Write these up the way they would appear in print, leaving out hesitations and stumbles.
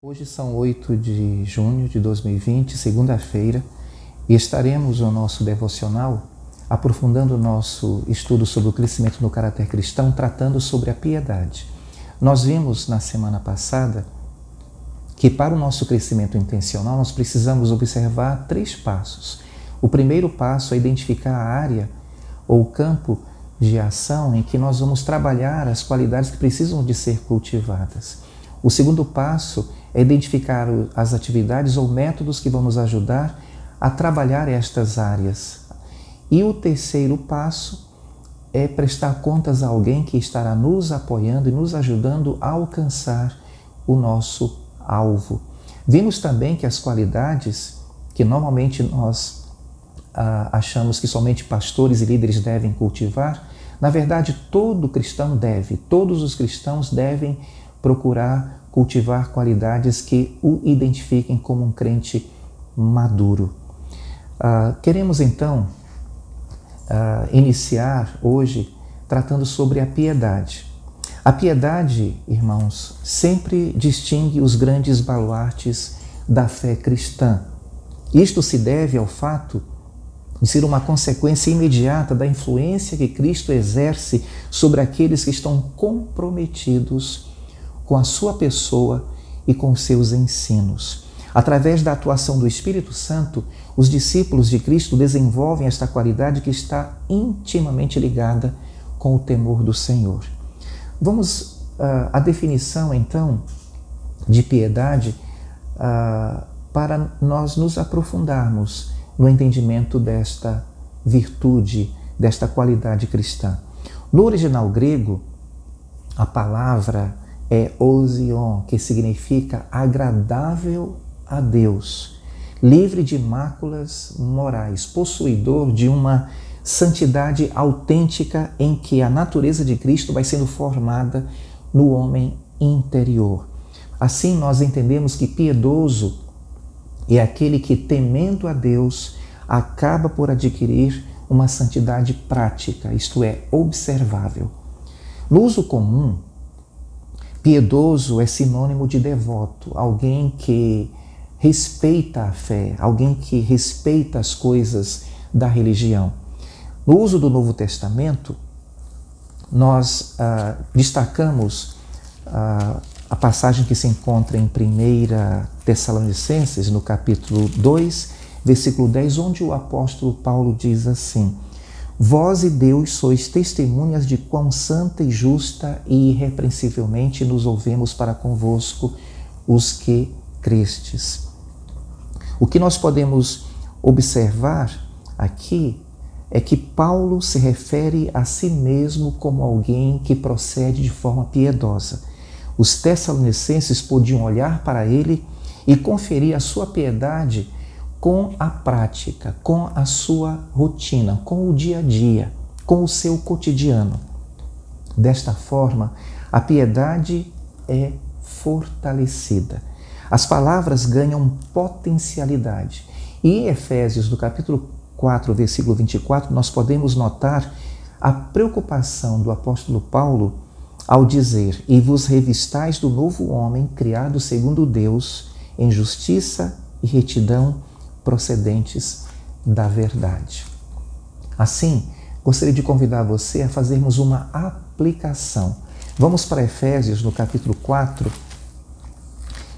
Hoje são 8 de junho de 2020, segunda-feira, e estaremos no nosso devocional aprofundando o nosso estudo sobre o crescimento no caráter cristão, tratando sobre a piedade. Nós vimos na semana passada que para o nosso crescimento intencional nós precisamos observar 3 passos. O primeiro passo é identificar a área ou campo de ação em que nós vamos trabalhar as qualidades que precisam de ser cultivadas. O segundo passo é identificar as atividades ou métodos que vão nos ajudar a trabalhar estas áreas. E o terceiro passo é prestar contas a alguém que estará nos apoiando e nos ajudando a alcançar o nosso alvo. Vimos também que as qualidades que normalmente nós achamos que somente pastores e líderes devem cultivar, na verdade todos os cristãos devem procurar cultivar qualidades que o identifiquem como um crente maduro. Queremos então iniciar hoje tratando sobre a piedade. A piedade, irmãos, sempre distingue os grandes baluartes da fé cristã. Isto se deve ao fato de ser uma consequência imediata da influência que Cristo exerce sobre aqueles que estão comprometidos com a sua pessoa e com seus ensinos. Através da atuação do Espírito Santo, os discípulos de Cristo desenvolvem esta qualidade que está intimamente ligada com o temor do Senhor. Vamos à definição, então, de piedade para nós nos aprofundarmos no entendimento desta virtude, desta qualidade cristã. No original grego, a palavra é ousion, que significa agradável a Deus, livre de máculas morais, possuidor de uma santidade autêntica em que a natureza de Cristo vai sendo formada no homem interior. Assim, nós entendemos que piedoso é aquele que, temendo a Deus, acaba por adquirir uma santidade prática, isto é, observável. No uso comum, piedoso é sinônimo de devoto, alguém que respeita a fé, alguém que respeita as coisas da religião. No uso do Novo Testamento, nós destacamos a passagem que se encontra em 1 Tessalonicenses, no capítulo 2, versículo 10, onde o apóstolo Paulo diz assim: Vós e Deus sois testemunhas de quão santa e justa e irrepreensivelmente nos ouvemos para convosco os que crestes. O que nós podemos observar aqui é que Paulo se refere a si mesmo como alguém que procede de forma piedosa. Os tessalonicenses podiam olhar para ele e conferir a sua piedade com a prática, com a sua rotina, com o dia a dia, com o seu cotidiano. Desta forma, a piedade é fortalecida. As palavras ganham potencialidade. E em Efésios, no capítulo 4, versículo 24, nós podemos notar a preocupação do apóstolo Paulo ao dizer: E vos revistais do novo homem, criado segundo Deus, em justiça e retidão, procedentes da verdade. Assim, gostaria de convidar você a fazermos uma aplicação. Vamos para Efésios, no capítulo 4,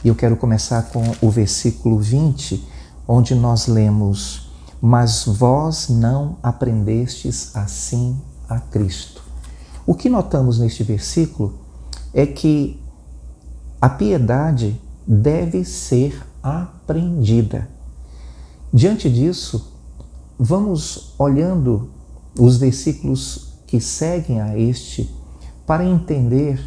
e eu quero começar com o versículo 20, onde nós lemos: Mas vós não aprendestes assim a Cristo. O que notamos neste versículo é que a piedade deve ser aprendida. Diante disso, vamos olhando os versículos que seguem a este para entender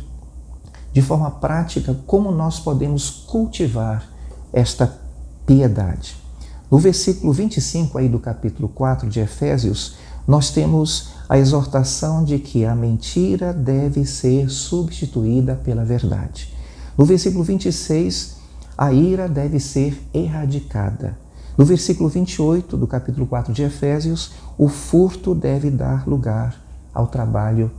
de forma prática como nós podemos cultivar esta piedade. No versículo 25 aí do capítulo 4 de Efésios, nós temos a exortação de que a mentira deve ser substituída pela verdade. No versículo 26, a ira deve ser erradicada. No versículo 28 do capítulo 4 de Efésios, o furto deve dar lugar ao trabalho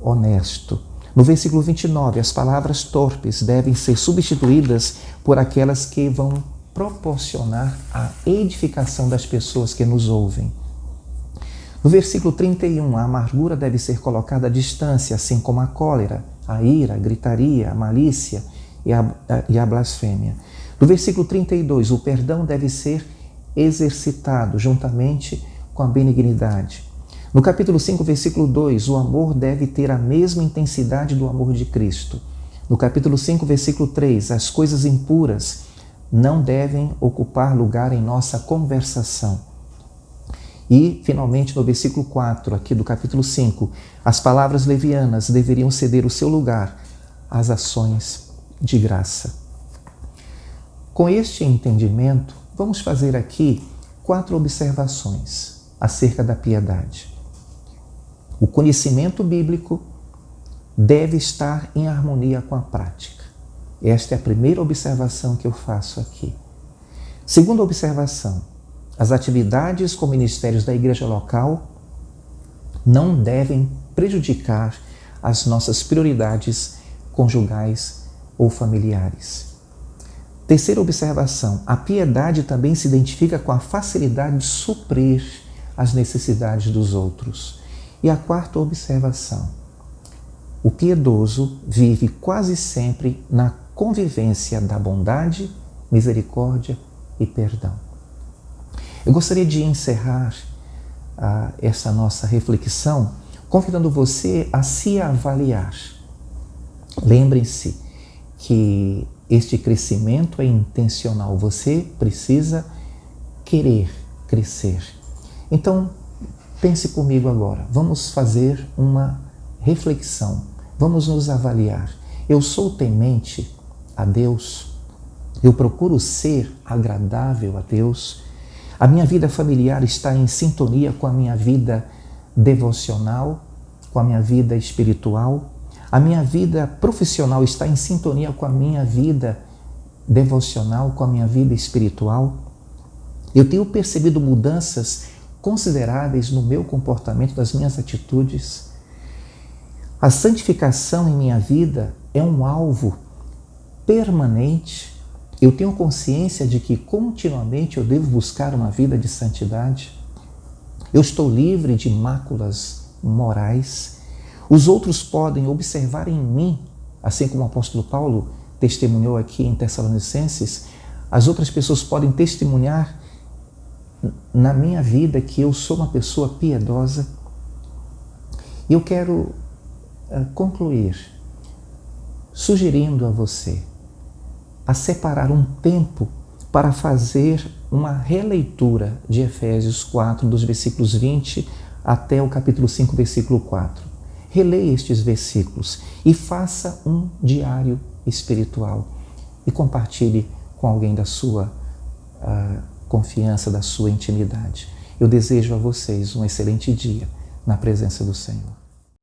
honesto. No versículo 29, as palavras torpes devem ser substituídas por aquelas que vão proporcionar a edificação das pessoas que nos ouvem. No versículo 31, a amargura deve ser colocada à distância, assim como a cólera, a ira, a gritaria, a malícia e a blasfêmia. No versículo 32, o perdão deve ser exercitado juntamente com a benignidade. No capítulo 5, versículo 2, o amor deve ter a mesma intensidade do amor de Cristo. No capítulo 5, versículo 3, as coisas impuras não devem ocupar lugar em nossa conversação. E, finalmente, no versículo 4, aqui do capítulo 5, as palavras levianas deveriam ceder o seu lugar às ações de graça. Com este entendimento, vamos fazer aqui 4 observações acerca da piedade. O conhecimento bíblico deve estar em harmonia com a prática. Esta é a primeira observação que eu faço aqui. Segunda observação, as atividades com ministérios da igreja local não devem prejudicar as nossas prioridades conjugais ou familiares. Terceira observação, a piedade também se identifica com a facilidade de suprir as necessidades dos outros. E a quarta observação, o piedoso vive quase sempre na convivência da bondade, misericórdia e perdão. Eu gostaria de encerrar essa nossa reflexão convidando você a se avaliar. Lembrem-se que este crescimento é intencional. Você precisa querer crescer. Então, pense comigo agora. Vamos fazer uma reflexão. Vamos nos avaliar. Eu sou temente a Deus? Eu procuro ser agradável a Deus? A minha vida familiar está em sintonia com a minha vida devocional, com a minha vida espiritual? A minha vida profissional está em sintonia com a minha vida devocional, com a minha vida espiritual? Eu tenho percebido mudanças consideráveis no meu comportamento, nas minhas atitudes? A santificação em minha vida é um alvo permanente? Eu tenho consciência de que continuamente eu devo buscar uma vida de santidade? Eu estou livre de máculas morais? Os outros podem observar em mim, assim como o apóstolo Paulo testemunhou aqui em Tessalonicenses, as outras pessoas podem testemunhar na minha vida que eu sou uma pessoa piedosa? E eu quero concluir sugerindo a você a separar um tempo para fazer uma releitura de Efésios 4, dos versículos 20 até o capítulo 5, versículo 4. Releia estes versículos e faça um diário espiritual e compartilhe com alguém da sua confiança, da sua intimidade. Eu desejo a vocês um excelente dia na presença do Senhor.